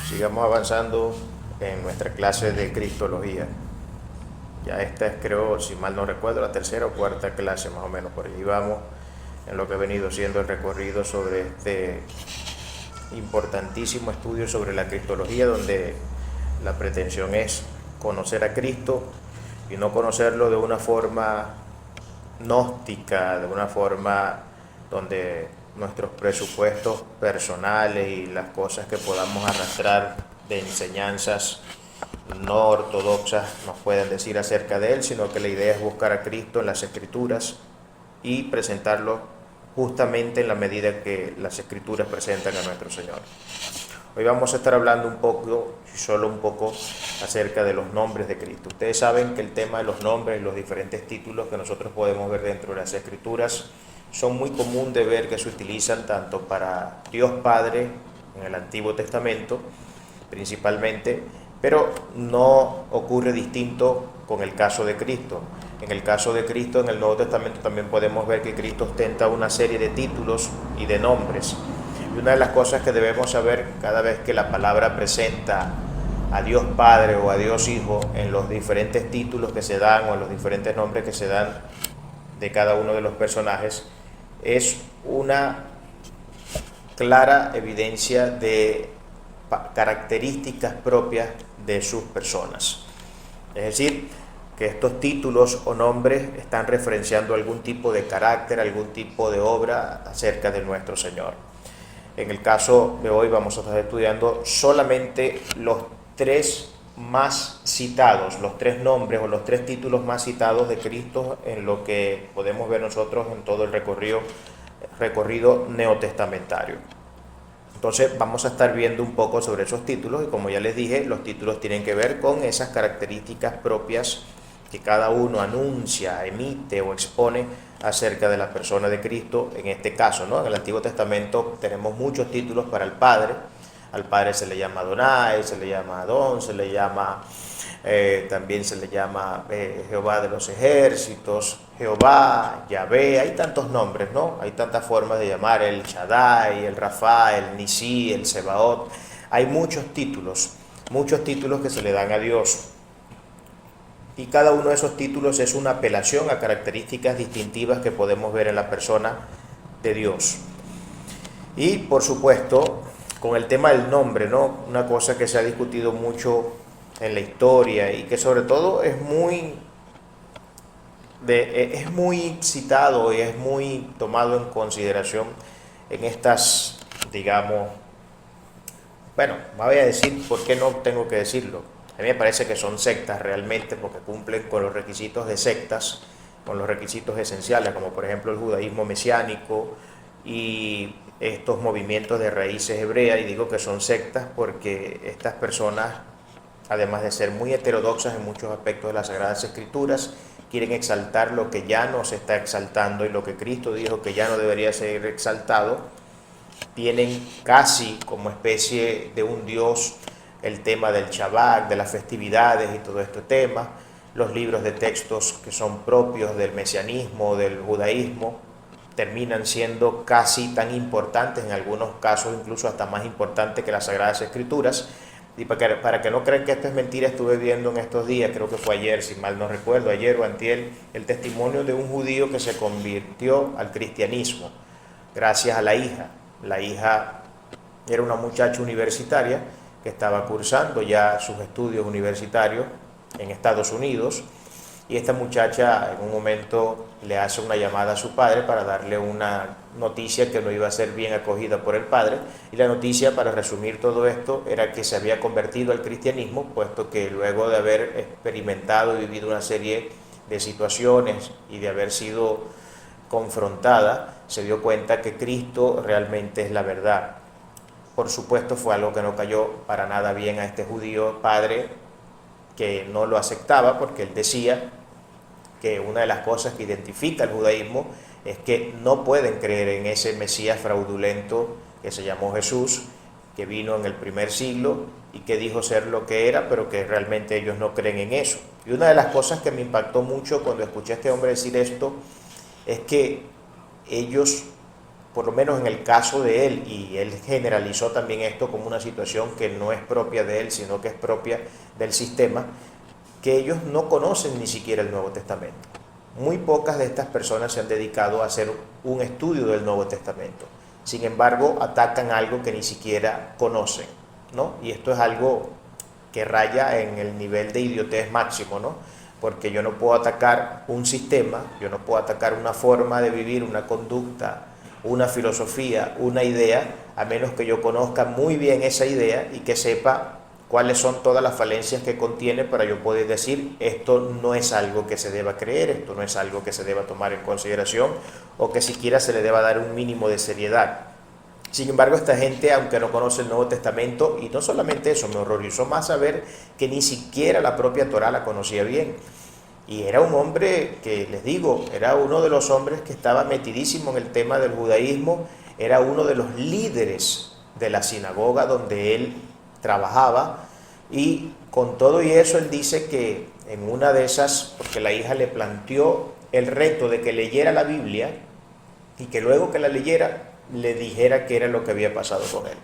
Sigamos avanzando en nuestra clase de Cristología. Ya esta es, creo, si mal no recuerdo, la tercera o cuarta clase más o menos. Por allí vamos en lo que ha venido siendo el recorrido sobre este importantísimo estudio sobre la Cristología, donde la pretensión es conocer a Cristo y no conocerlo de una forma gnóstica, de una forma donde nuestros presupuestos personales y las cosas que podamos arrastrar de enseñanzas no ortodoxas nos pueden decir acerca de él, sino que la idea es buscar a Cristo en las Escrituras y presentarlo justamente en la medida que las Escrituras presentan a nuestro Señor. Hoy vamos a estar hablando un poco, solo un poco, acerca de los nombres de Cristo. Ustedes saben que el tema de los nombres y los diferentes títulos que nosotros podemos ver dentro de las Escrituras son muy común de ver que se utilizan tanto para Dios Padre en el Antiguo Testamento, principalmente, pero no ocurre distinto con el caso de Cristo. En el caso de Cristo, en el Nuevo Testamento también podemos ver que Cristo ostenta una serie de títulos y de nombres. Y una de las cosas que debemos saber cada vez que la palabra presenta a Dios Padre o a Dios Hijo en los diferentes títulos que se dan o en los diferentes nombres que se dan de cada uno de los personajes, es una clara evidencia de características propias de sus personas. Es decir, que estos títulos o nombres están referenciando algún tipo de carácter, algún tipo de obra acerca de nuestro Señor. En el caso de hoy vamos a estar estudiando solamente los tres más citados, los tres nombres o los tres títulos más citados de Cristo en lo que podemos ver nosotros en todo el recorrido neotestamentario. Entonces vamos a estar viendo un poco sobre esos títulos y como ya les dije, los títulos tienen que ver con esas características propias que cada uno anuncia, emite o expone acerca de la persona de Cristo. En este caso, ¿no? En el Antiguo Testamento tenemos muchos títulos para el Padre. Al Padre se le llama Adonai, se le llama Adón, se le llama, también se le llama Jehová de los ejércitos, Jehová, Yahvé. Hay tantos nombres, ¿no? Hay tantas formas de llamar, el Shaddai, el Rafa, el Nisi, el Sebaot. Hay muchos títulos que se le dan a Dios. Y cada uno de esos títulos es una apelación a características distintivas que podemos ver en la persona de Dios. Y por supuesto, con el tema del nombre, ¿no? Una cosa que se ha discutido mucho en la historia y que sobre todo es muy citado y es muy tomado en consideración en estas, digamos, bueno, me voy a decir por qué no tengo que decirlo. A mí me parece que son sectas realmente porque cumplen con los requisitos de sectas, con los requisitos esenciales, como por ejemplo el judaísmo mesiánico y estos movimientos de raíces hebreas. Y digo que son sectas porque estas personas, además de ser muy heterodoxas en muchos aspectos de las Sagradas Escrituras, quieren exaltar lo que ya no se está exaltando y lo que Cristo dijo que ya no debería ser exaltado. Tienen casi como especie de un Dios el tema del Shabbat, de las festividades y todo este tema, los libros de textos que son propios del mesianismo, del judaísmo, terminan siendo casi tan importantes, en algunos casos incluso hasta más importantes que las Sagradas Escrituras. Y para que no crean que esto es mentira, estuve viendo en estos días, creo que fue ayer, si mal no recuerdo, ayer o antier, el testimonio de un judío que se convirtió al cristianismo gracias a la hija. La hija era una muchacha universitaria que estaba cursando ya sus estudios universitarios en Estados Unidos, y esta muchacha en un momento le hace una llamada a su padre para darle una noticia que no iba a ser bien acogida por el padre, y la noticia, para resumir todo esto, era que se había convertido al cristianismo, puesto que luego de haber experimentado y vivido una serie de situaciones y de haber sido confrontada, se dio cuenta que Cristo realmente es la verdad. Por supuesto, fue algo que no cayó para nada bien a este judío padre, que no lo aceptaba porque él decía que una de las cosas que identifica el judaísmo es que no pueden creer en ese Mesías fraudulento que se llamó Jesús, que vino en el primer siglo y que dijo ser lo que era, pero que realmente ellos no creen en eso. Y una de las cosas que me impactó mucho cuando escuché a este hombre decir esto es que ellos por lo menos en el caso de él, y él generalizó también esto como una situación que no es propia de él, sino que es propia del sistema, que ellos no conocen ni siquiera el Nuevo Testamento. Muy pocas de estas personas se han dedicado a hacer un estudio del Nuevo Testamento. Sin embargo, atacan algo que ni siquiera conocen, ¿no? Y esto es algo que raya en el nivel de idiotez máximo, ¿no? Porque yo no puedo atacar un sistema, yo no puedo atacar una forma de vivir, una conducta, una filosofía, una idea, a menos que yo conozca muy bien esa idea y que sepa cuáles son todas las falencias que contiene para yo poder decir esto no es algo que se deba creer, esto no es algo que se deba tomar en consideración o que siquiera se le deba dar un mínimo de seriedad. Sin embargo, esta gente, aunque no conoce el Nuevo Testamento, y no solamente eso, me horrorizó más saber que ni siquiera la propia Torá la conocía bien. Y era un hombre que, les digo, era uno de los hombres que estaba metidísimo en el tema del judaísmo, era uno de los líderes de la sinagoga donde él trabajaba, y con todo y eso él dice que en una de esas, porque la hija le planteó el reto de que leyera la Biblia y que luego que la leyera le dijera qué era lo que había pasado con él.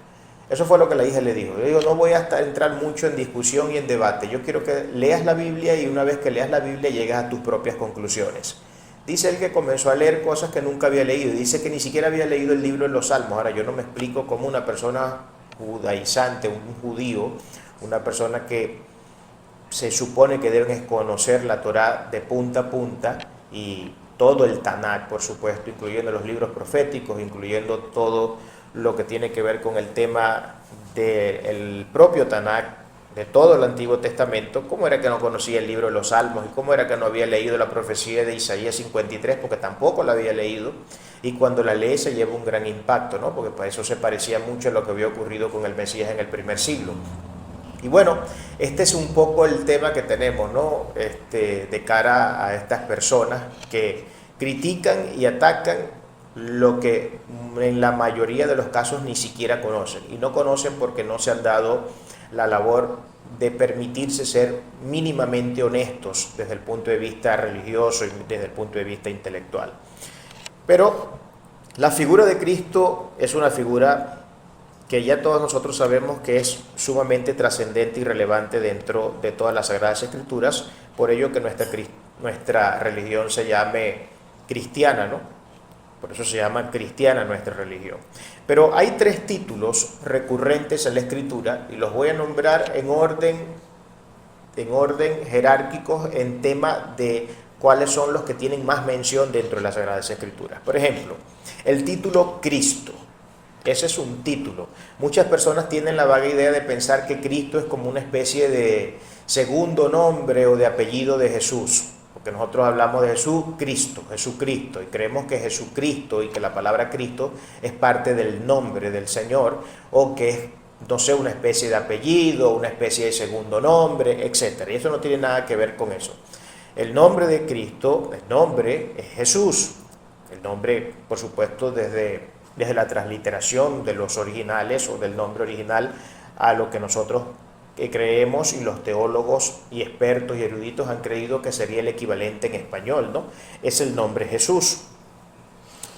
Eso fue lo que la hija le dijo. Le digo, no voy a entrar mucho en discusión y en debate, yo quiero que leas la Biblia y una vez que leas la Biblia llegas a tus propias conclusiones. Dice él que comenzó a leer cosas que nunca había leído, y dice que ni siquiera había leído el libro de los Salmos. Ahora, yo no me explico cómo una persona judaizante, un judío, una persona que se supone que deben conocer la Torá de punta a punta y todo el Tanakh, por supuesto, incluyendo los libros proféticos, incluyendo todo lo que tiene que ver con el tema del propio Tanakh, de todo el Antiguo Testamento. ¿Cómo era que no conocía el libro de los Salmos? ¿Y cómo era que no había leído la profecía de Isaías 53? Porque tampoco la había leído, y cuando la lee se lleva un gran impacto, ¿no? Porque para eso se parecía mucho a lo que había ocurrido con el Mesías en el primer siglo. Y bueno, este es un poco el tema que tenemos, ¿no? De cara a estas personas que critican y atacan lo que en la mayoría de los casos ni siquiera conocen. Y no conocen porque no se han dado la labor de permitirse ser mínimamente honestos desde el punto de vista religioso y desde el punto de vista intelectual. Pero la figura de Cristo es una figura que ya todos nosotros sabemos que es sumamente trascendente y relevante dentro de todas las Sagradas Escrituras, por ello que nuestra religión se llame cristiana, ¿no? Por eso se llama cristiana nuestra religión. Pero hay 3 títulos recurrentes en la Escritura, y los voy a nombrar en orden jerárquico en tema de cuáles son los que tienen más mención dentro de las Sagradas Escrituras. Por ejemplo, el título Cristo. Ese es un título. Muchas personas tienen la vaga idea de pensar que Cristo es como una especie de segundo nombre o de apellido de Jesús, porque nosotros hablamos de Jesucristo, y creemos que Jesucristo y que la palabra Cristo es parte del nombre del Señor, o que es, no sé, una especie de apellido, una especie de segundo nombre, etc. Y eso no tiene nada que ver con eso. El nombre de Cristo, el nombre es Jesús. El nombre, por supuesto, desde la transliteración de los originales o del nombre original a lo que nosotros creemos, y los teólogos y expertos y eruditos han creído que sería el equivalente en español, ¿no? Es el nombre Jesús.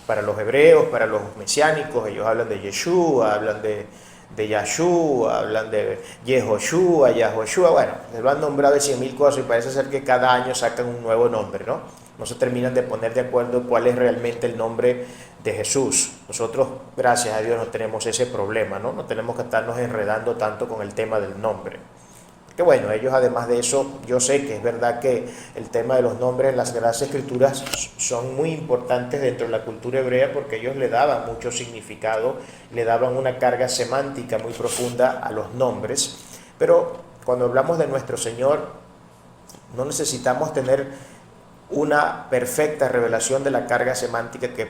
Para los hebreos, para los mesiánicos, ellos hablan de Yeshua, hablan de Yahshua, hablan de Yehoshua, Yahoshua. Bueno, lo han nombrado de 100.000 cosas, y parece ser que cada año sacan un nuevo nombre, ¿no? No se terminan de poner de acuerdo cuál es realmente el nombre de Jesús. Nosotros, gracias a Dios, no tenemos ese problema, ¿no? No tenemos que estarnos enredando tanto con el tema del nombre. Que bueno, ellos además de eso, yo sé que es verdad que el tema de los nombres en las Sagradas Escrituras son muy importantes dentro de la cultura hebrea, porque ellos le daban mucho significado, le daban una carga semántica muy profunda a los nombres. Pero cuando hablamos de nuestro Señor, no necesitamos tener una perfecta revelación de la carga semántica que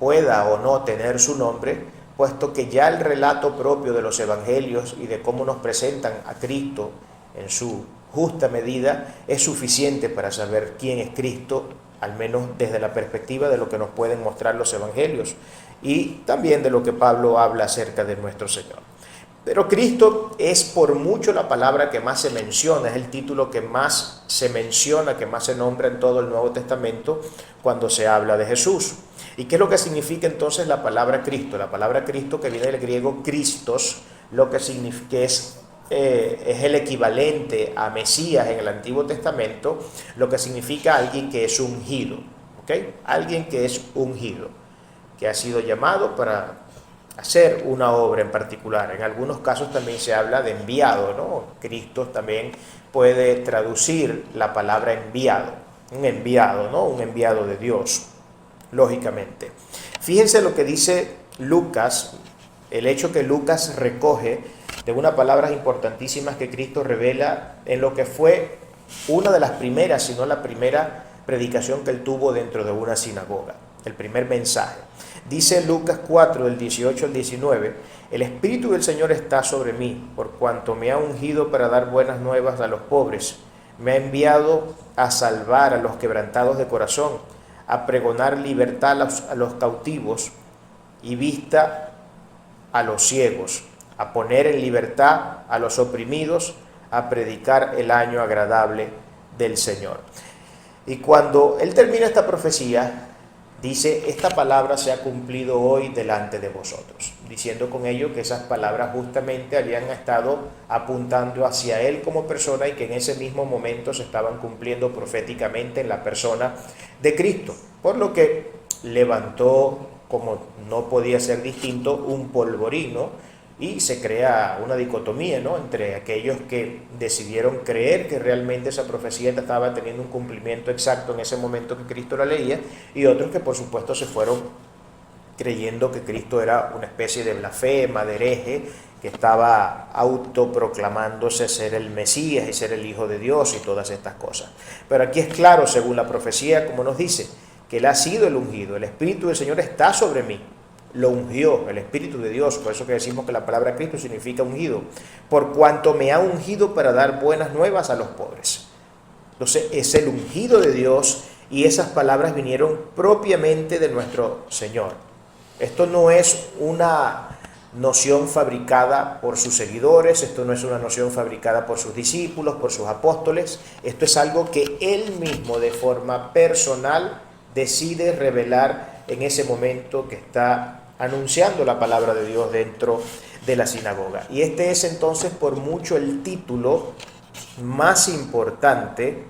pueda o no tener su nombre, puesto que ya el relato propio de los evangelios y de cómo nos presentan a Cristo en su justa medida es suficiente para saber quién es Cristo, al menos desde la perspectiva de lo que nos pueden mostrar los evangelios y también de lo que Pablo habla acerca de nuestro Señor. Pero Cristo es por mucho la palabra que más se menciona, es el título que más se menciona, que más se nombra en todo el Nuevo Testamento cuando se habla de Jesús. ¿Y qué es lo que significa entonces la palabra Cristo? La palabra Cristo, que viene del griego Christos, lo que significa es el equivalente a Mesías en el Antiguo Testamento, lo que significa alguien que es ungido, ¿ok? Alguien que es ungido, que ha sido llamado para hacer una obra en particular. En algunos casos también se habla de enviado, ¿no? Cristo también puede traducir la palabra enviado, un enviado, ¿no? Un enviado de Dios, lógicamente. Fíjense lo que dice Lucas, el hecho que Lucas recoge de unas palabras importantísimas que Cristo revela en lo que fue una de las primeras, si no la primera predicación que él tuvo dentro de una sinagoga, el primer mensaje. Dice Lucas 4, del 18 al 19, el Espíritu del Señor está sobre mí, por cuanto me ha ungido para dar buenas nuevas a los pobres. Me ha enviado a salvar a los quebrantados de corazón, a pregonar libertad a los cautivos y vista a los ciegos, a poner en libertad a los oprimidos, a predicar el año agradable del Señor. Y cuando él termina esta profecía, dice, esta palabra se ha cumplido hoy delante de vosotros, diciendo con ello que esas palabras justamente habían estado apuntando hacia él como persona y que en ese mismo momento se estaban cumpliendo proféticamente en la persona de Cristo, por lo que levantó, como no podía ser distinto, un polvorino y se crea una dicotomía, ¿no?, entre aquellos que decidieron creer que realmente esa profecía estaba teniendo un cumplimiento exacto en ese momento que Cristo la leía, y otros que por supuesto se fueron creyendo que Cristo era una especie de blasfema, de hereje, que estaba autoproclamándose ser el Mesías y ser el Hijo de Dios y todas estas cosas. Pero aquí es claro, según la profecía, como nos dice, que él ha sido el ungido, el Espíritu del Señor está sobre mí. Lo ungió, el Espíritu de Dios, por eso que decimos que la palabra Cristo significa ungido, por cuanto me ha ungido para dar buenas nuevas a los pobres. Entonces es el ungido de Dios y esas palabras vinieron propiamente de nuestro Señor. Esto no es una noción fabricada por sus seguidores, esto no es una noción fabricada por sus discípulos, por sus apóstoles, esto es algo que él mismo de forma personal decide revelar en ese momento que está anunciando la palabra de Dios dentro de la sinagoga. Y este es entonces por mucho el título más importante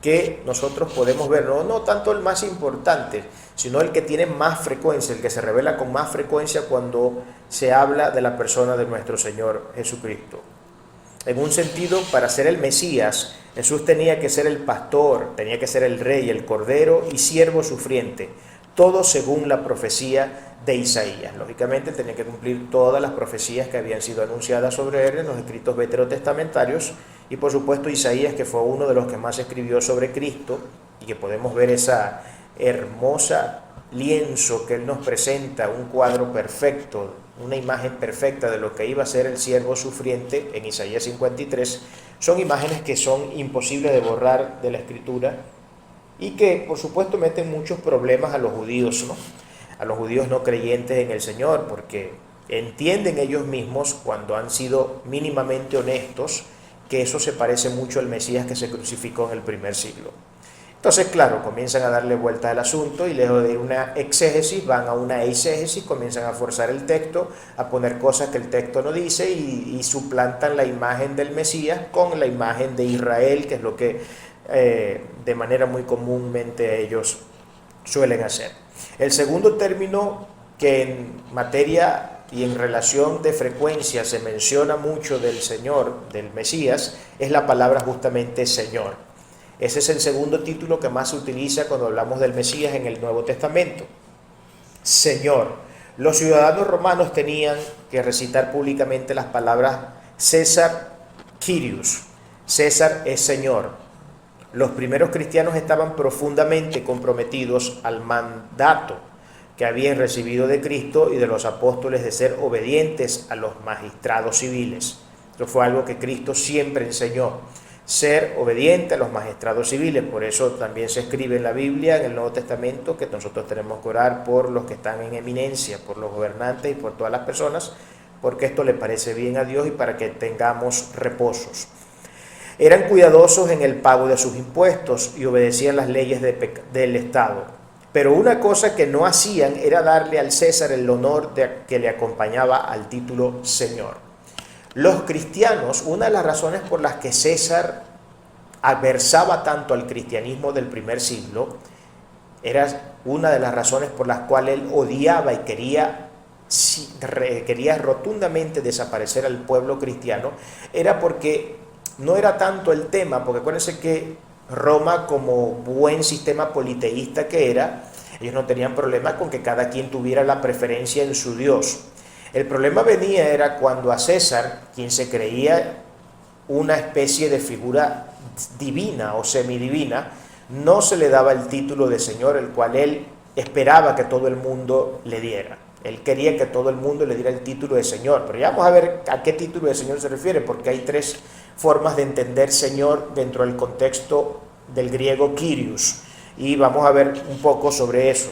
que nosotros podemos ver, no tanto el más importante, sino el que tiene más frecuencia, el que se revela con más frecuencia cuando se habla de la persona de nuestro Señor Jesucristo. En un sentido, para ser el Mesías, Jesús tenía que ser el pastor, tenía que ser el rey, el cordero y siervo sufriente, todo según la profecía de Isaías. Lógicamente tenía que cumplir todas las profecías que habían sido anunciadas sobre él en los escritos veterotestamentarios, y por supuesto Isaías, que fue uno de los que más escribió sobre Cristo, y que podemos ver esa hermosa lienzo que él nos presenta, un cuadro perfecto, una imagen perfecta de lo que iba a ser el siervo sufriente en Isaías 53, son imágenes que son imposibles de borrar de la Escritura y que por supuesto meten muchos problemas a los judíos, ¿no?, a los judíos no creyentes en el Señor, porque entienden ellos mismos, cuando han sido mínimamente honestos, que eso se parece mucho al Mesías que se crucificó en el primer siglo. Entonces, claro, comienzan a darle vuelta al asunto y lejos de una exégesis van a una eisegesis, comienzan a forzar el texto, a poner cosas que el texto no dice y suplantan la imagen del Mesías con la imagen de Israel, que es lo que de manera muy comúnmente ellos suelen hacer. El segundo término que en materia y en relación de frecuencia se menciona mucho del Señor, del Mesías, es la palabra justamente Señor. Ese es el segundo título que más se utiliza cuando hablamos del Mesías en el Nuevo Testamento. Señor. Los ciudadanos romanos tenían que recitar públicamente las palabras César Kyrios. César es Señor. Los primeros cristianos estaban profundamente comprometidos al mandato que habían recibido de Cristo y de los apóstoles de ser obedientes a los magistrados civiles. Esto fue algo que Cristo siempre enseñó, ser obediente a los magistrados civiles. Por eso también se escribe en la Biblia, en el Nuevo Testamento, que nosotros tenemos que orar por los que están en eminencia, por los gobernantes y por todas las personas, porque esto le parece bien a Dios y para que tengamos reposos. Eran cuidadosos en el pago de sus impuestos y obedecían las leyes del Estado. Pero una cosa que no hacían era darle al César el honor que le acompañaba al título Señor. Los cristianos, una de las razones por las que César aversaba tanto al cristianismo del primer siglo, era una de las razones por las cuales él odiaba y quería rotundamente desaparecer al pueblo cristiano, era porque no era tanto el tema, porque acuérdense que Roma, como buen sistema politeísta que era, ellos no tenían problema con que cada quien tuviera la preferencia en su Dios. El problema era cuando a César, quien se creía una especie de figura divina o semidivina, no se le daba el título de Señor, el cual él esperaba que todo el mundo le diera. Él quería que todo el mundo le diera el título de Señor. Pero ya vamos a ver a qué título de Señor se refiere, porque hay tres formas de entender Señor dentro del contexto del griego Kyrios. Y vamos a ver un poco sobre eso.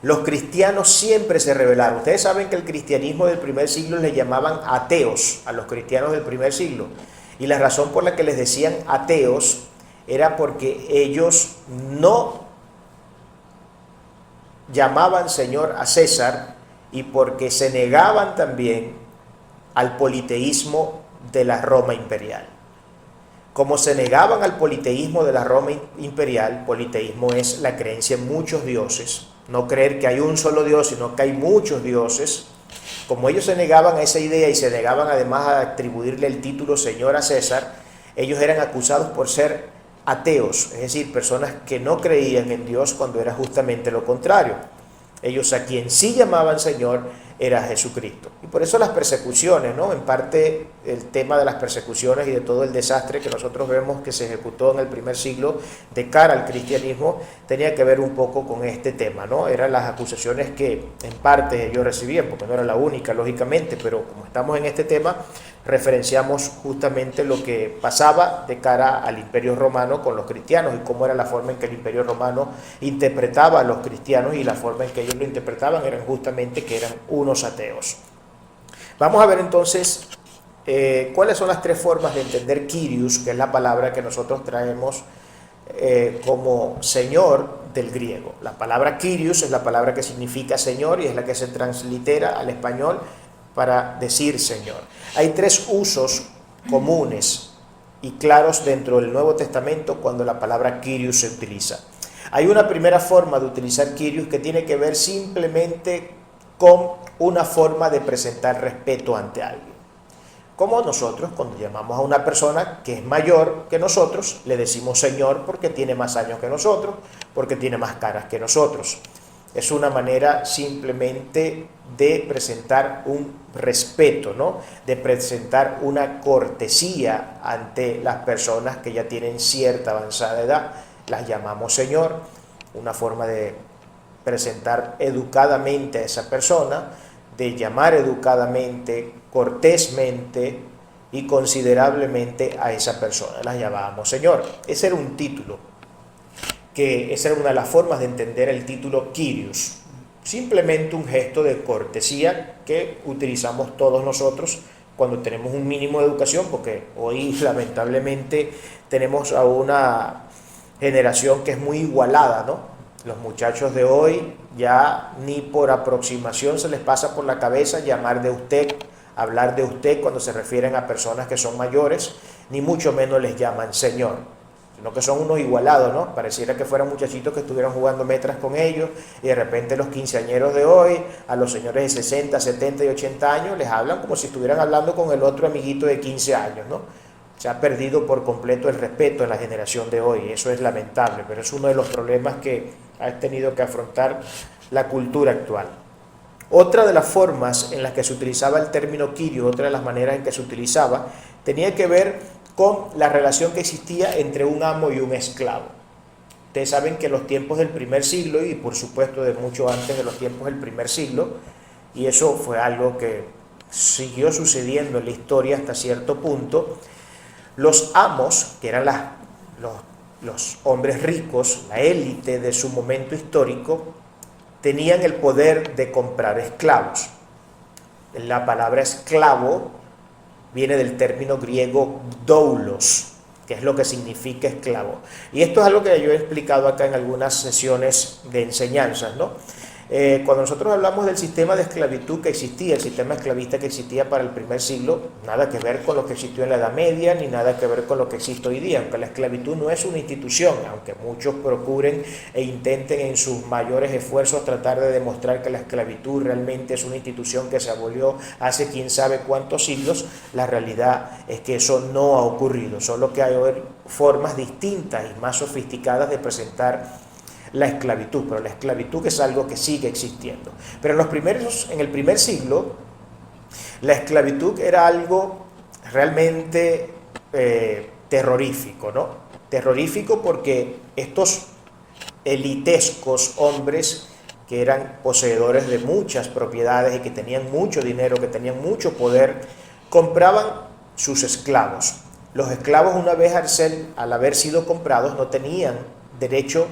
Los cristianos siempre se rebelaron. Ustedes saben que el cristianismo del primer siglo le llamaban ateos a los cristianos del primer siglo. Y la razón por la que les decían ateos era porque ellos no llamaban Señor a César y porque se negaban también al politeísmo de la Roma imperial. Como se negaban al politeísmo de la Roma imperial, politeísmo es la creencia en muchos dioses, no creer que hay un solo Dios, sino que hay muchos dioses. Como ellos se negaban a esa idea y se negaban además a atribuirle el título Señor a César, ellos eran acusados por ser ateos, es decir, personas que no creían en Dios cuando era justamente lo contrario. Ellos a quien sí llamaban Señor era Jesucristo. Y por eso las persecuciones, ¿no? En parte el tema de las persecuciones y de todo el desastre que nosotros vemos que se ejecutó en el primer siglo de cara al cristianismo, tenía que ver un poco con este tema, ¿no? Eran las acusaciones que en parte ellos recibían, porque no era la única, lógicamente, pero como estamos en este tema, referenciamos justamente lo que pasaba de cara al Imperio Romano con los cristianos y cómo era la forma en que el Imperio Romano interpretaba a los cristianos, y la forma en que ellos lo interpretaban eran justamente que eran unos ateos. Vamos a ver entonces cuáles son las tres formas de entender Kyrios, que es la palabra que nosotros traemos como Señor del griego. La palabra Kyrios es la palabra que significa Señor y es la que se translitera al español para decir Señor. Hay tres usos comunes y claros dentro del Nuevo Testamento cuando la palabra Kyrios se utiliza. Hay una primera forma de utilizar Kyrios que tiene que ver simplemente con una forma de presentar respeto ante alguien. Como nosotros, cuando llamamos a una persona que es mayor que nosotros, le decimos Señor porque tiene más años que nosotros, porque tiene más caras que nosotros. Es una manera simplemente de presentar un respeto, ¿no? De presentar una cortesía ante las personas que ya tienen cierta avanzada edad. Las llamamos Señor, una forma de presentar educadamente a esa persona, de llamar educadamente, cortésmente y considerablemente a esa persona. Las llamábamos Señor. Ese era un título, que esa era una de las formas de entender el título Kyrios. Simplemente un gesto de cortesía que utilizamos todos nosotros cuando tenemos un mínimo de educación, porque hoy lamentablemente tenemos a una generación que es muy igualada, ¿no? Los muchachos de hoy ya ni por aproximación se les pasa por la cabeza llamar de usted, hablar de usted cuando se refieren a personas que son mayores, ni mucho menos les llaman Señor, sino que son unos igualados, ¿no? Pareciera que fueran muchachitos que estuvieran jugando metras con ellos y de repente los quinceañeros de hoy, a los señores de 60, 70 y 80 años, les hablan como si estuvieran hablando con el otro amiguito de 15 años, ¿no? Se ha perdido por completo el respeto en la generación de hoy. Eso es lamentable, pero es uno de los problemas que ha tenido que afrontar la cultura actual. Otra de las formas en las que se utilizaba el término Kyrios, otra de las maneras en que se utilizaba, tenía que ver con la relación que existía entre un amo y un esclavo. Ustedes saben que en los tiempos del primer siglo, y por supuesto de mucho antes de los tiempos del primer siglo, y eso fue algo que siguió sucediendo en la historia hasta cierto punto, los amos, que eran los hombres ricos, la élite de su momento histórico, tenían el poder de comprar esclavos. La palabra esclavo viene del término griego doulos, que es lo que significa esclavo. Y esto es algo que yo he explicado acá en algunas sesiones de enseñanzas, ¿no? Cuando nosotros hablamos del sistema de esclavitud que existía, el sistema esclavista que existía para el primer siglo, nada que ver con lo que existió en la Edad Media, ni nada que ver con lo que existe hoy día, aunque la esclavitud no es una institución, aunque muchos procuren e intenten en sus mayores esfuerzos tratar de demostrar que la esclavitud realmente es una institución que se abolió hace quién sabe cuántos siglos, la realidad es que eso no ha ocurrido, solo que hay formas distintas y más sofisticadas de presentar la esclavitud, pero la esclavitud es algo que sigue existiendo. Pero en el primer siglo, la esclavitud era algo realmente terrorífico, ¿no? Terrorífico porque estos elitescos hombres que eran poseedores de muchas propiedades y que tenían mucho dinero, que tenían mucho poder, compraban sus esclavos. Los esclavos, una vez al haber sido comprados, no tenían derecho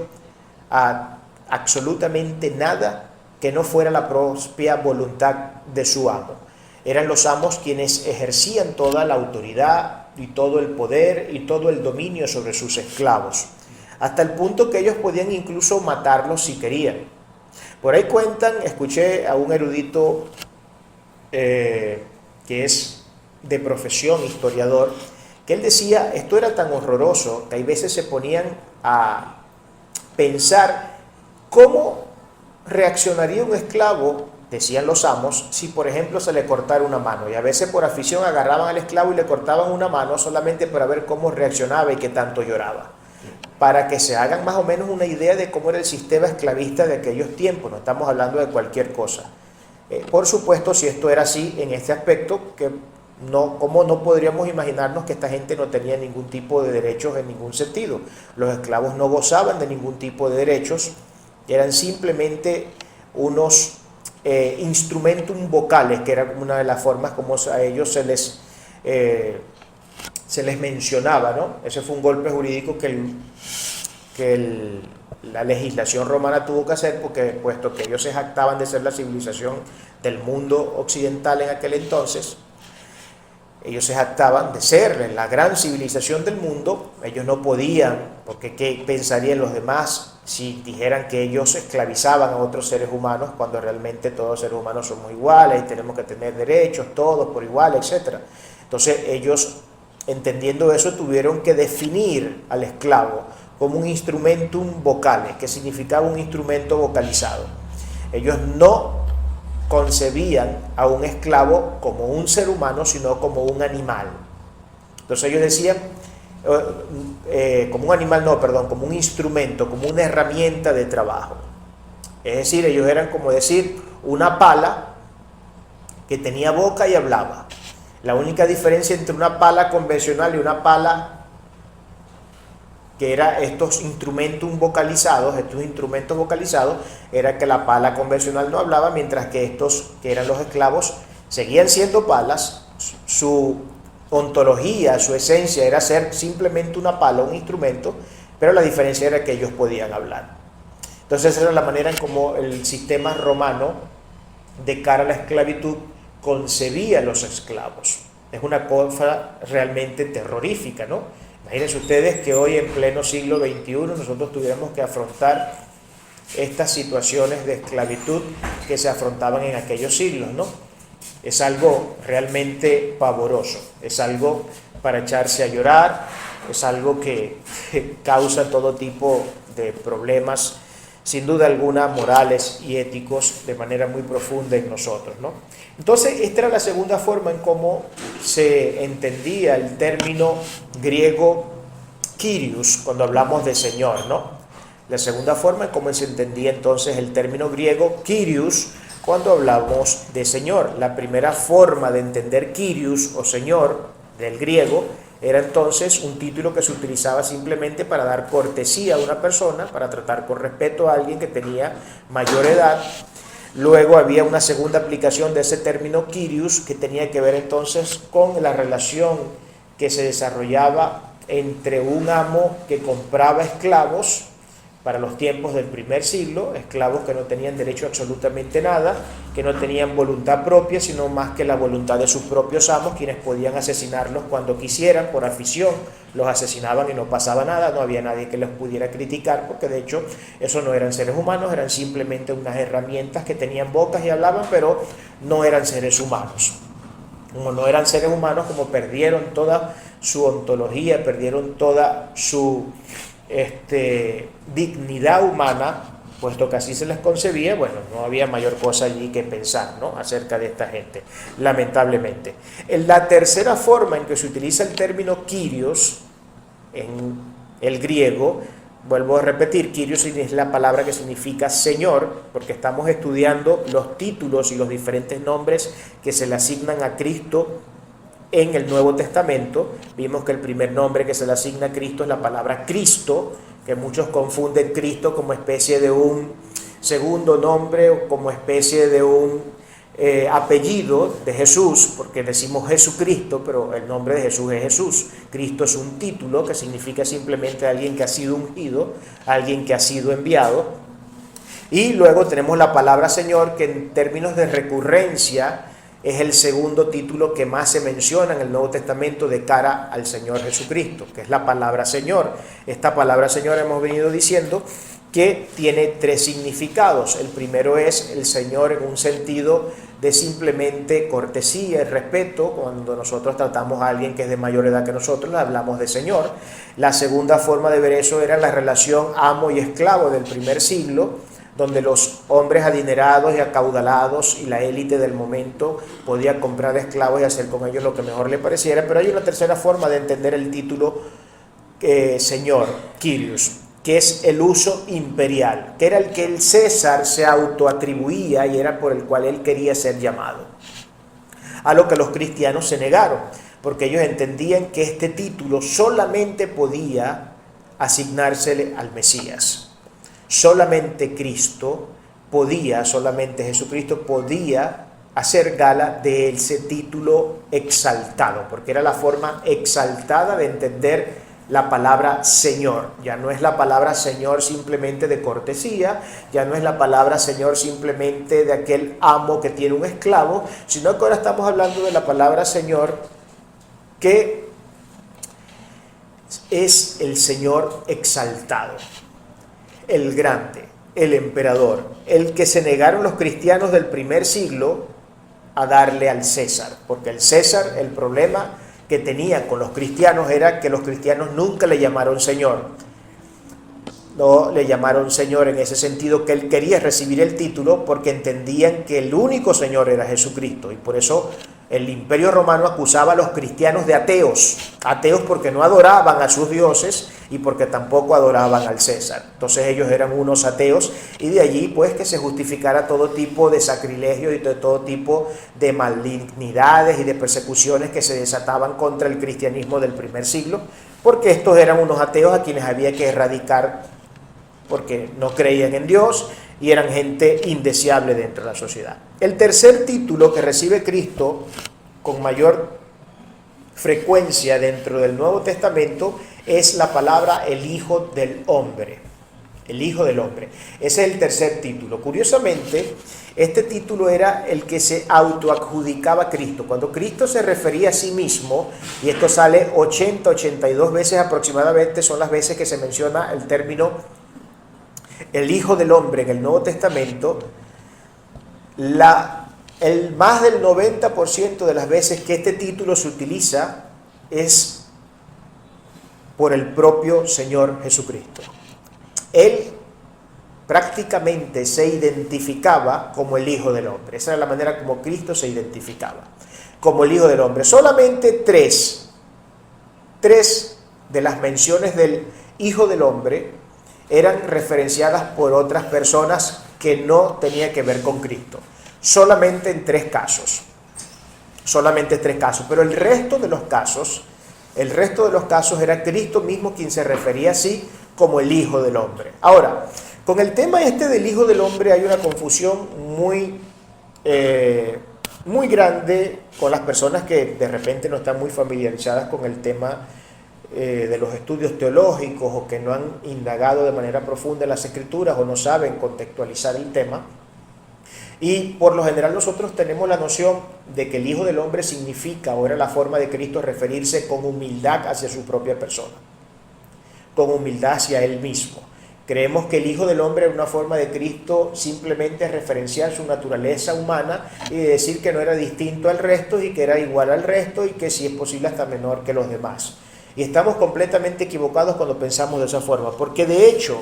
a absolutamente nada que no fuera la propia voluntad de su amo. Eran los amos quienes ejercían toda la autoridad y todo el poder y todo el dominio sobre sus esclavos, hasta el punto que ellos podían incluso matarlos si querían. Por ahí cuentan, escuché a un erudito que es de profesión historiador, que él decía, esto era tan horroroso que hay veces se ponían a pensar cómo reaccionaría un esclavo, decían los amos, si por ejemplo se le cortara una mano, y a veces por afición agarraban al esclavo y le cortaban una mano solamente para ver cómo reaccionaba y qué tanto lloraba, para que se hagan más o menos una idea de cómo era el sistema esclavista de aquellos tiempos. No estamos hablando de cualquier cosa. Por supuesto, si esto era así en este aspecto, ¿cómo no podríamos imaginarnos que esta gente no tenía ningún tipo de derechos en ningún sentido? Los esclavos no gozaban de ningún tipo de derechos, eran simplemente unos instrumentum vocales, que era una de las formas como a ellos se les mencionaba, ¿no? Ese fue un golpe jurídico que la legislación romana tuvo que hacer, porque puesto que ellos se jactaban de ser la civilización del mundo occidental en aquel entonces, ellos se jactaban de ser la gran civilización del mundo, ellos no podían, porque ¿qué pensarían los demás si dijeran que ellos esclavizaban a otros seres humanos, cuando realmente todos los seres humanos somos iguales y tenemos que tener derechos, todos por igual, etc.? Entonces ellos, entendiendo eso, tuvieron que definir al esclavo como un instrumentum vocale, que significaba un instrumento vocalizado. Ellos no concebían a un esclavo como un ser humano, sino como un animal. Entonces ellos decían, como un animal, no, perdón, como un instrumento, como una herramienta de trabajo. Es decir, ellos eran como decir una pala que tenía boca y hablaba. La única diferencia entre una pala convencional y una pala que era estos instrumentos vocalizados, era que la pala convencional no hablaba, mientras que estos, que eran los esclavos, seguían siendo palas. Su ontología, su esencia era ser simplemente una pala, un instrumento, pero la diferencia era que ellos podían hablar. Entonces esa era la manera en cómo el sistema romano, de cara a la esclavitud, concebía a los esclavos. Es una cosa realmente terrorífica, ¿no? Imagínense ustedes que hoy, en pleno siglo XXI, nosotros tuviéramos que afrontar estas situaciones de esclavitud que se afrontaban en aquellos siglos, ¿no? Es algo realmente pavoroso, es algo para echarse a llorar, es algo que causa todo tipo de problemas, sin duda alguna, morales y éticos, de manera muy profunda en nosotros, ¿no? Entonces, esta era la segunda forma en cómo se entendía el término griego Kyrios cuando hablamos de Señor, ¿no? La segunda forma en cómo se entendía entonces el término griego Kyrios cuando hablamos de Señor. La primera forma de entender Kyrios o Señor del griego era entonces un título que se utilizaba simplemente para dar cortesía a una persona, para tratar con respeto a alguien que tenía mayor edad. Luego había una segunda aplicación de ese término Kyrios, que tenía que ver entonces con la relación que se desarrollaba entre un amo que compraba esclavos para los tiempos del primer siglo, esclavos que no tenían derecho a absolutamente nada, que no tenían voluntad propia, sino más que la voluntad de sus propios amos, quienes podían asesinarlos cuando quisieran, por afición, los asesinaban y no pasaba nada, no había nadie que los pudiera criticar, porque de hecho esos no eran seres humanos, eran simplemente unas herramientas que tenían bocas y hablaban, pero no eran seres humanos. Como no eran seres humanos, como perdieron toda su ontología, perdieron toda su dignidad humana, puesto que así se les concebía, bueno, no había mayor cosa allí que pensar, ¿no?, acerca de esta gente, lamentablemente. La tercera forma en que se utiliza el término Kyrios en el griego, vuelvo a repetir, Kyrios es la palabra que significa Señor, porque estamos estudiando los títulos y los diferentes nombres que se le asignan a Cristo en el Nuevo Testamento. Vimos que el primer nombre que se le asigna a Cristo es la palabra Cristo, que muchos confunden Cristo como especie de un segundo nombre o como especie de un apellido de Jesús, porque decimos Jesucristo, pero el nombre de Jesús es Jesús. Cristo es un título que significa simplemente alguien que ha sido ungido, alguien que ha sido enviado. Y luego tenemos la palabra Señor, que en términos de recurrencia es el segundo título que más se menciona en el Nuevo Testamento de cara al Señor Jesucristo, que es la palabra Señor. Esta palabra Señor, hemos venido diciendo que tiene tres significados. El primero es el Señor en un sentido de simplemente cortesía y respeto. Cuando nosotros tratamos a alguien que es de mayor edad que nosotros, le hablamos de Señor. La segunda forma de ver eso era la relación amo y esclavo del primer siglo, donde los hombres adinerados y acaudalados y la élite del momento podía comprar esclavos y hacer con ellos lo que mejor le pareciera. Pero hay una tercera forma de entender el título Señor, Kyrios, que es el uso imperial, que era el que el César se autoatribuía y era por el cual él quería ser llamado. A lo que los cristianos se negaron, porque ellos entendían que este título solamente podía asignársele al Mesías. Solamente Cristo podía, solamente Jesucristo podía hacer gala de ese título exaltado, porque era la forma exaltada de entender la palabra Señor. Ya no es la palabra Señor simplemente de cortesía, ya no es la palabra Señor simplemente de aquel amo que tiene un esclavo, sino que ahora estamos hablando de la palabra Señor que es el Señor exaltado, el grande, el emperador, el que se negaron los cristianos del primer siglo a darle al César, porque el César, el problema que tenía con los cristianos era que los cristianos nunca le llamaron Señor. No le llamaron Señor en ese sentido, que él quería recibir el título porque entendían que el único Señor era Jesucristo, y por eso el Imperio Romano acusaba a los cristianos de ateos porque no adoraban a sus dioses y porque tampoco adoraban al César. Entonces ellos eran unos ateos, y de allí pues que se justificara todo tipo de sacrilegio y de todo tipo de malignidades y de persecuciones que se desataban contra el cristianismo del primer siglo, porque estos eran unos ateos a quienes había que erradicar porque no creían en Dios y eran gente indeseable dentro de la sociedad. El tercer título que recibe Cristo con mayor frecuencia dentro del Nuevo Testamento es la palabra el Hijo del Hombre. El Hijo del Hombre. Ese es el tercer título. Curiosamente, este título era el que se autoadjudicaba a Cristo. Cuando Cristo se refería a sí mismo, y esto sale 82 veces aproximadamente, son las veces que se menciona el término el Hijo del Hombre en el Nuevo Testamento, el más del 90% de las veces que este título se utiliza es por el propio Señor Jesucristo. Él prácticamente se identificaba como el Hijo del Hombre. Esa era la manera como Cristo se identificaba, como el Hijo del Hombre. Solamente tres de las menciones del Hijo del Hombre eran referenciadas por otras personas que no tenían que ver con Cristo. Solamente en tres casos. Pero el resto de los casos era Cristo mismo quien se refería así como el Hijo del Hombre. Ahora, con el tema del Hijo del Hombre hay una confusión muy grande con las personas que de repente no están muy familiarizadas con el tema de los estudios teológicos o que no han indagado de manera profunda en las Escrituras o no saben contextualizar el tema. Y por lo general nosotros tenemos la noción de que el Hijo del Hombre significa, o era la forma de Cristo, referirse con humildad hacia su propia persona, con humildad hacia Él mismo. Creemos que el Hijo del Hombre era una forma de Cristo simplemente referenciar su naturaleza humana y decir que no era distinto al resto y que era igual al resto y que si es posible hasta menor que los demás. Y estamos completamente equivocados cuando pensamos de esa forma, porque de hecho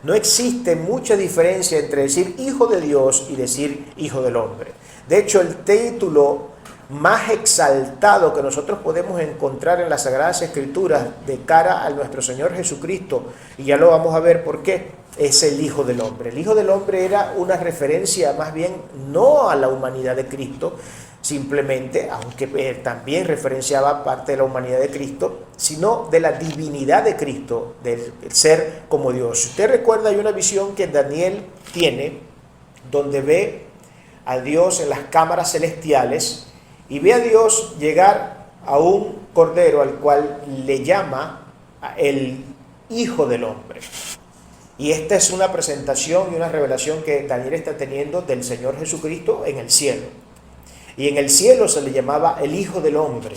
no existe mucha diferencia entre decir Hijo de Dios y decir Hijo del Hombre. De hecho, el título más exaltado que nosotros podemos encontrar en las Sagradas Escrituras de cara a nuestro Señor Jesucristo, y ya lo vamos a ver por qué, es el Hijo del Hombre. El Hijo del Hombre era una referencia más bien no a la humanidad de Cristo, simplemente, aunque también referenciaba parte de la humanidad de Cristo, sino de la divinidad de Cristo, del ser como Dios. Si usted recuerda, hay una visión que Daniel tiene, donde ve a Dios en las cámaras celestiales, y ve a Dios llegar a un cordero al cual le llama el Hijo del Hombre. Y esta es una presentación y una revelación que Daniel está teniendo del Señor Jesucristo en el cielo. Y en el cielo se le llamaba el Hijo del Hombre.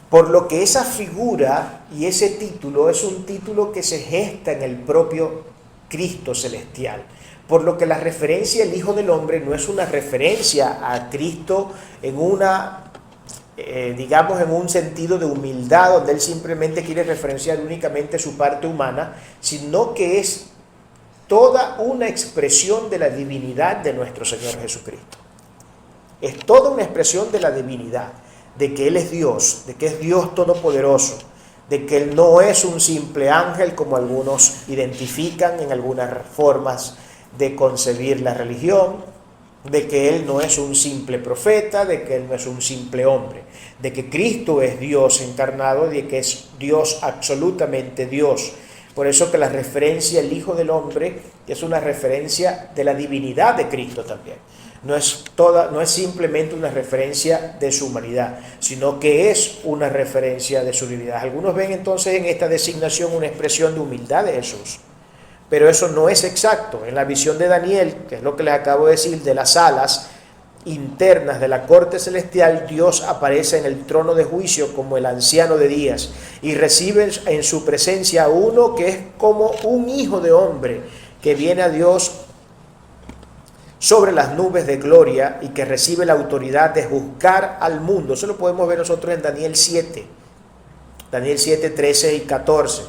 Por lo que esa figura y ese título es un título que se gesta en el propio Cristo celestial. Por lo que la referencia al Hijo del Hombre no es una referencia a Cristo en una, digamos, en un sentido de humildad, donde Él simplemente quiere referenciar únicamente su parte humana, sino que es toda una expresión de la divinidad de nuestro Señor Jesucristo. Es toda una expresión de la divinidad, de que Él es Dios, de que es Dios todopoderoso, de que Él no es un simple ángel como algunos identifican en algunas formas de concebir la religión, de que Él no es un simple profeta, de que Él no es un simple hombre, de que Cristo es Dios encarnado, de que es Dios absolutamente Dios. Por eso que la referencia al Hijo del Hombre es una referencia de la divinidad de Cristo también. No es simplemente una referencia de su humanidad, sino que es una referencia de su divinidad. Algunos ven entonces en esta designación una expresión de humildad de Jesús. Pero eso no es exacto. En la visión de Daniel, que es lo que les acabo de decir, de las alas internas de la corte celestial, Dios aparece en el trono de juicio como el anciano de días y recibe en su presencia a uno que es como un hijo de hombre que viene a Dios sobre las nubes de gloria y que recibe la autoridad de juzgar al mundo. Eso lo podemos ver nosotros en Daniel 7, 13 y 14.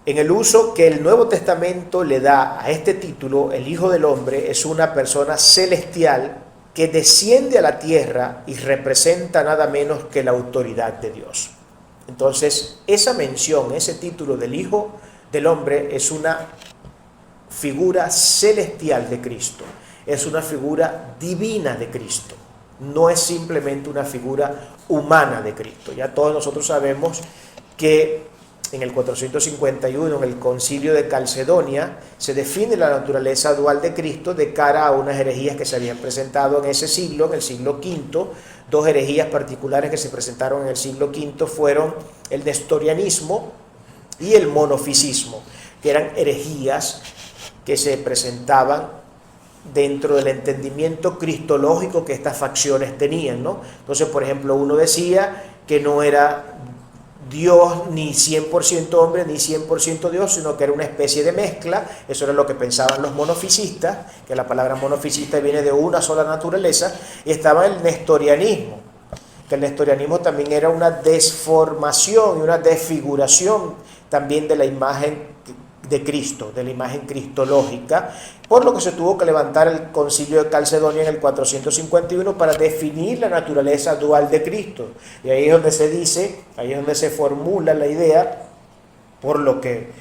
En el uso que el Nuevo Testamento le da a este título, el Hijo del Hombre es una persona celestial que desciende a la tierra y representa nada menos que la autoridad de Dios. Entonces, esa mención, ese título del Hijo del Hombre es una figura celestial de Cristo, es una figura divina de Cristo, no es simplemente una figura humana de Cristo. Ya todos nosotros sabemos que en el 451, en el Concilio de Calcedonia, se define la naturaleza dual de Cristo de cara a unas herejías que se habían presentado en ese siglo, en el siglo V. Dos herejías particulares que se presentaron en el siglo V fueron el nestorianismo y el monofisismo, que eran herejías que se presentaban dentro del entendimiento cristológico que estas facciones tenían, ¿no? Entonces, por ejemplo, uno decía que no era Dios ni 100% hombre ni 100% Dios, sino que era una especie de mezcla. Eso era lo que pensaban los monofisistas, que la palabra monofisista viene de una sola naturaleza. Y estaba el nestorianismo, que el nestorianismo también era una desformación y una desfiguración también de la imagen de Cristo, de la imagen cristológica, por lo que se tuvo que levantar el Concilio de Calcedonia en el 451 para definir la naturaleza dual de Cristo. Y ahí es donde se dice, ahí es donde se formula la idea, por lo que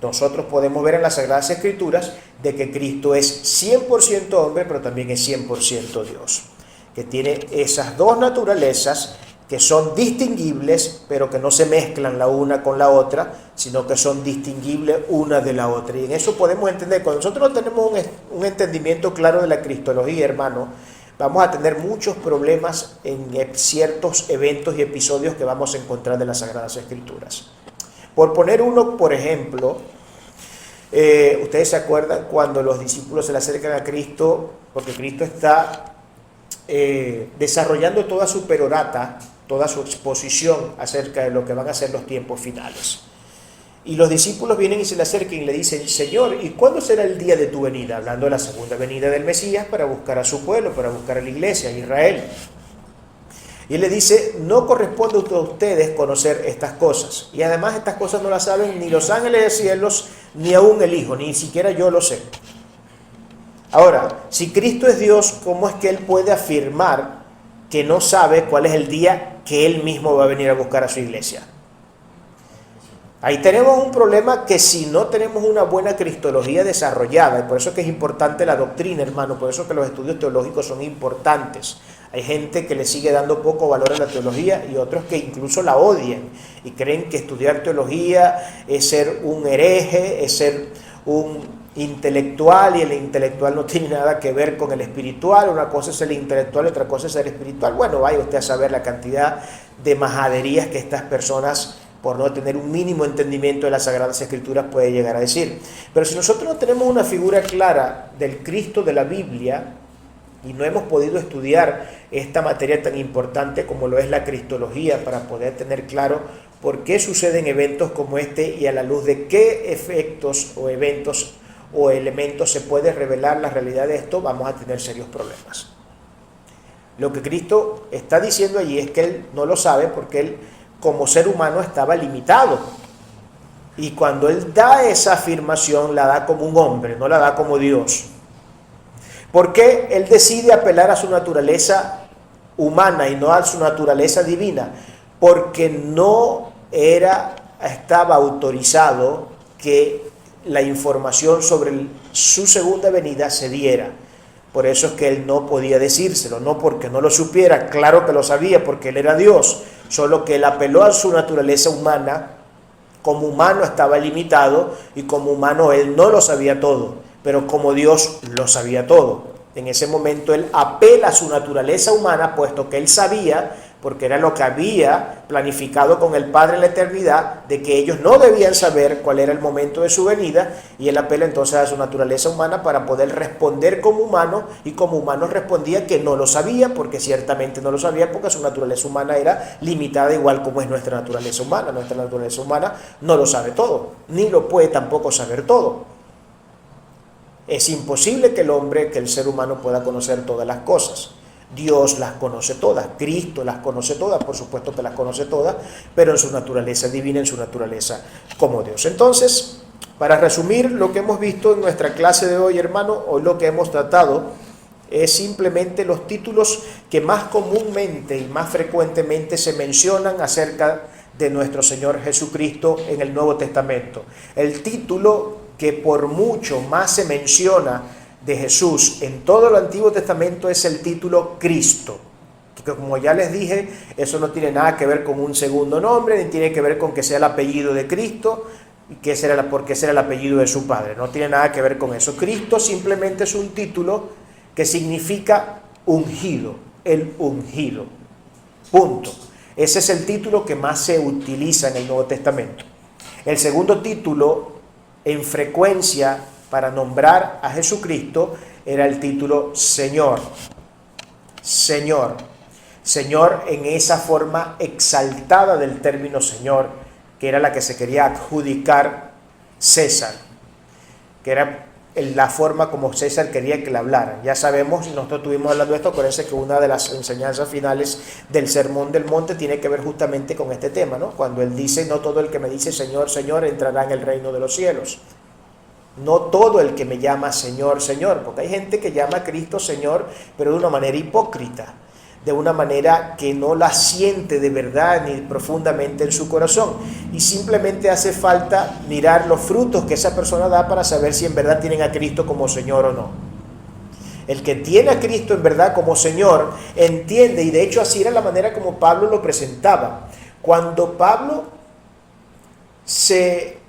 nosotros podemos ver en las Sagradas Escrituras, de que Cristo es 100% hombre, pero también es 100% Dios, que tiene esas dos naturalezas que son distinguibles, pero que no se mezclan la una con la otra, sino que son distinguibles una de la otra. Y en eso podemos entender, cuando nosotros no tenemos un entendimiento claro de la cristología, hermano, vamos a tener muchos problemas en ciertos eventos y episodios que vamos a encontrar de las Sagradas Escrituras. Por poner uno, por ejemplo, ustedes se acuerdan cuando los discípulos se le acercan a Cristo, porque Cristo está desarrollando toda su perorata, toda su exposición acerca de lo que van a ser los tiempos finales. Y los discípulos vienen y se le acercan y le dicen: Señor, ¿y cuándo será el día de tu venida? Hablando de la segunda venida del Mesías para buscar a su pueblo, para buscar a la iglesia, a Israel. Y él le dice: no corresponde a ustedes conocer estas cosas. Y además estas cosas no las saben ni los ángeles de cielos, ni aún el Hijo, ni siquiera yo lo sé. Ahora, si Cristo es Dios, ¿cómo es que Él puede afirmar que no sabe cuál es el día que Él mismo va a venir a buscar a su iglesia? Ahí tenemos un problema, que si no tenemos una buena cristología desarrollada, y por eso es que es importante la doctrina, hermano, por eso es que los estudios teológicos son importantes. Hay gente que le sigue dando poco valor a la teología y otros que incluso la odian y creen que estudiar teología es ser un hereje, es ser un intelectual, y el intelectual no tiene nada que ver con el espiritual. Una cosa es el intelectual, otra cosa es el espiritual. Bueno, vaya usted a saber la cantidad de majaderías que estas personas, por no tener un mínimo entendimiento de las Sagradas Escrituras, puede llegar a decir. Pero si nosotros no tenemos una figura clara del Cristo de la Biblia y no hemos podido estudiar esta materia tan importante como lo es la cristología, para poder tener claro por qué suceden eventos como este y a la luz de qué efectos o eventos o elementos se puede revelar la realidad de esto, vamos a tener serios problemas. Lo que Cristo está diciendo allí es que Él no lo sabe, porque Él, como ser humano, estaba limitado. Y cuando Él da esa afirmación, la da como un hombre, no la da como Dios. ¿Por qué Él decide apelar a su naturaleza humana y no a su naturaleza divina? Porque no estaba autorizado que la información sobre su segunda venida se diera. Por eso es que Él no podía decírselo, no porque no lo supiera, claro que lo sabía, porque Él era Dios, solo que Él apeló a su naturaleza humana. Como humano estaba limitado y como humano Él no lo sabía todo, pero como Dios lo sabía todo. En ese momento Él apela a su naturaleza humana, puesto que Él sabía, porque era lo que había planificado con el Padre en la eternidad, de que ellos no debían saber cuál era el momento de su venida, y Él apela entonces a su naturaleza humana para poder responder como humano, y como humano respondía que no lo sabía, porque ciertamente no lo sabía, porque su naturaleza humana era limitada, igual como es nuestra naturaleza humana. Nuestra naturaleza humana no lo sabe todo, ni lo puede tampoco saber todo. Es imposible que el ser humano pueda conocer todas las cosas. Dios las conoce todas, Cristo las conoce todas, por supuesto que las conoce todas, pero en su naturaleza divina, en su naturaleza como Dios. Entonces, para resumir lo que hemos visto en nuestra clase de hoy, hermano, hoy lo que hemos tratado es simplemente los títulos que más comúnmente y más frecuentemente se mencionan acerca de nuestro Señor Jesucristo en el Nuevo Testamento. El título que por mucho más se menciona de Jesús en todo el Antiguo Testamento es el título Cristo, que, como ya les dije, eso no tiene nada que ver con un segundo nombre, ni tiene que ver con que sea el apellido de Cristo, porque será el apellido de su padre, no tiene nada que ver con eso. Cristo simplemente es un título que significa ungido, el ungido, punto. Ese es el título que más se utiliza en el Nuevo Testamento. El segundo título en frecuencia para nombrar a Jesucristo era el título Señor. Señor. Señor en esa forma exaltada del término Señor, que era la que se quería adjudicar César, que era la forma como César quería que le hablaran. Ya sabemos, nosotros estuvimos hablando de esto, acuérdense que una de las enseñanzas finales del Sermón del Monte tiene que ver justamente con este tema, ¿no? Cuando él dice: no todo el que me dice Señor, Señor entrará en el reino de los cielos. No todo el que me llama Señor, Señor, porque hay gente que llama a Cristo Señor, pero de una manera hipócrita, de una manera que no la siente de verdad ni profundamente en su corazón, y simplemente hace falta mirar los frutos que esa persona da para saber si en verdad tienen a Cristo como Señor o no. El que tiene a Cristo en verdad como Señor entiende, y de hecho así era la manera como Pablo lo presentaba. Cuando Pablo se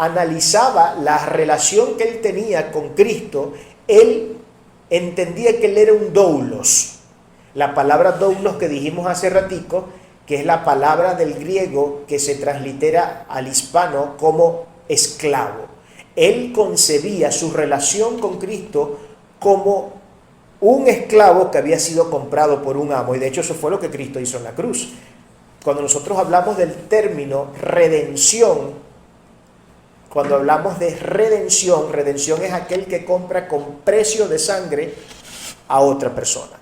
analizaba la relación que él tenía con Cristo, él entendía que él era un doulos. La palabra doulos que dijimos hace ratico, que es la palabra del griego que se translitera al hispano como esclavo. Él concebía su relación con Cristo como un esclavo que había sido comprado por un amo, y de hecho eso fue lo que Cristo hizo en la cruz. Cuando nosotros hablamos del término redención, cuando hablamos de redención, redención es aquel que compra con precio de sangre a otra persona.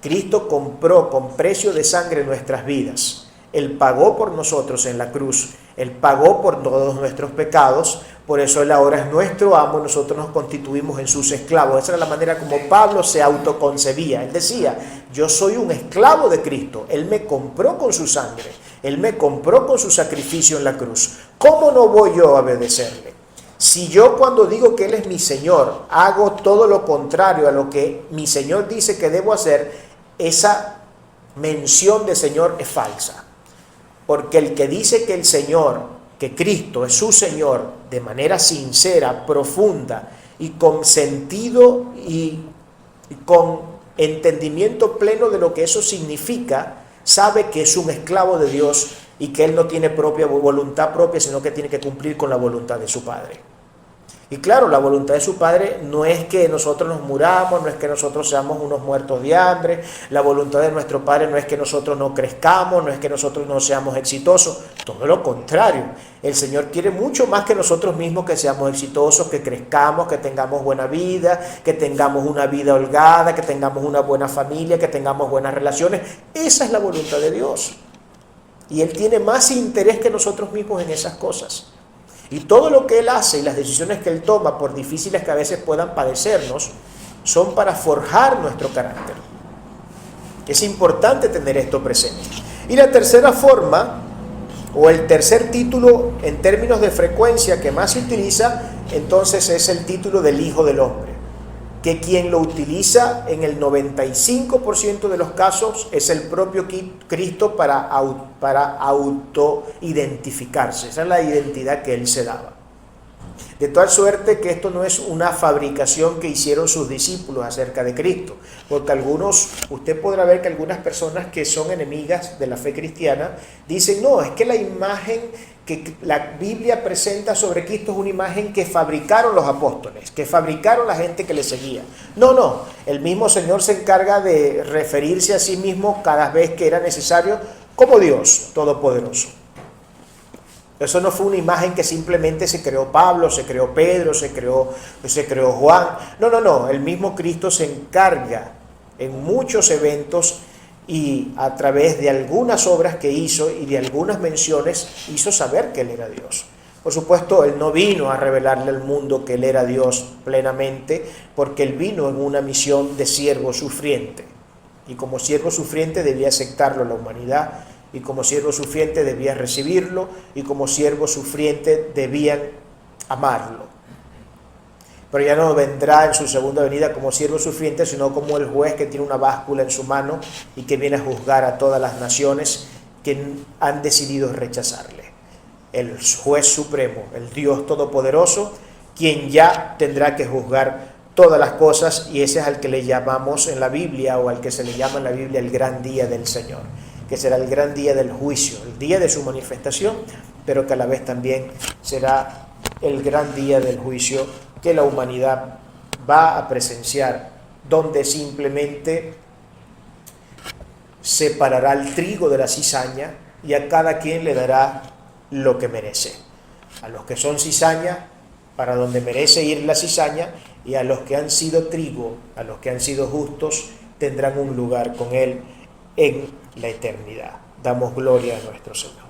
Cristo compró con precio de sangre nuestras vidas. Él pagó por nosotros en la cruz. Él pagó por todos nuestros pecados. Por eso Él ahora es nuestro amo y nosotros nos constituimos en sus esclavos. Esa era la manera como Pablo se autoconcebía. Él decía, yo soy un esclavo de Cristo. Él me compró con su sangre. Él me compró con su sacrificio en la cruz. ¿Cómo no voy yo a obedecerle? Si yo, cuando digo que Él es mi Señor, hago todo lo contrario a lo que mi Señor dice que debo hacer, esa mención de Señor es falsa. Porque el que dice que el Señor, que Cristo es su Señor, de manera sincera, profunda y con sentido y con entendimiento pleno de lo que eso significa, sabe que es un esclavo de Dios y que Él no tiene voluntad propia, sino que tiene que cumplir con la voluntad de su Padre. Y claro, la voluntad de su Padre no es que nosotros nos muramos, no es que nosotros seamos unos muertos de hambre. La voluntad de nuestro Padre no es que nosotros no crezcamos, no es que nosotros no seamos exitosos. Todo lo contrario. El Señor quiere mucho más que nosotros mismos que seamos exitosos, que crezcamos, que tengamos buena vida, que tengamos una vida holgada, que tengamos una buena familia, que tengamos buenas relaciones. Esa es la voluntad de Dios. Y Él tiene más interés que nosotros mismos en esas cosas. Y todo lo que Él hace y las decisiones que Él toma, por difíciles que a veces puedan padecernos, son para forjar nuestro carácter. Es importante tener esto presente. Y la tercera forma, o el tercer título en términos de frecuencia que más se utiliza, entonces es el título del Hijo del Hombre, que quien lo utiliza en el 95% de los casos es el propio Cristo para autoidentificarse. Esa es la identidad que Él se daba. De tal suerte que esto no es una fabricación que hicieron sus discípulos acerca de Cristo, porque usted podrá ver que algunas personas que son enemigas de la fe cristiana dicen, no, es que la imagen que la Biblia presenta sobre Cristo es una imagen que fabricaron los apóstoles, que fabricaron la gente que le seguía. No, el mismo Señor se encarga de referirse a sí mismo cada vez que era necesario como Dios Todopoderoso. Eso no fue una imagen que simplemente se creó Pablo, se creó Pedro, se creó Juan. No, el mismo Cristo se encarga en muchos eventos y a través de algunas obras que hizo y de algunas menciones hizo saber que Él era Dios. Por supuesto, Él no vino a revelarle al mundo que Él era Dios plenamente, porque Él vino en una misión de siervo sufriente. Y como siervo sufriente debía aceptarlo la humanidad, y como siervo sufriente debía recibirlo, y como siervo sufriente debían amarlo. Pero ya no vendrá en su segunda venida como siervo sufriente, sino como el juez que tiene una báscula en su mano y que viene a juzgar a todas las naciones que han decidido rechazarle. El juez supremo, el Dios todopoderoso, quien ya tendrá que juzgar todas las cosas, y ese es al que le llamamos en la Biblia, o al que se le llama en la Biblia el gran día del Señor, que será el gran día del juicio, el día de su manifestación, pero que a la vez también será el gran día del juicio que la humanidad va a presenciar, donde simplemente separará el trigo de la cizaña y a cada quien le dará lo que merece. A los que son cizaña, para donde merece ir la cizaña, y a los que han sido trigo, a los que han sido justos, tendrán un lugar con Él en la eternidad. Damos gloria a nuestro Señor.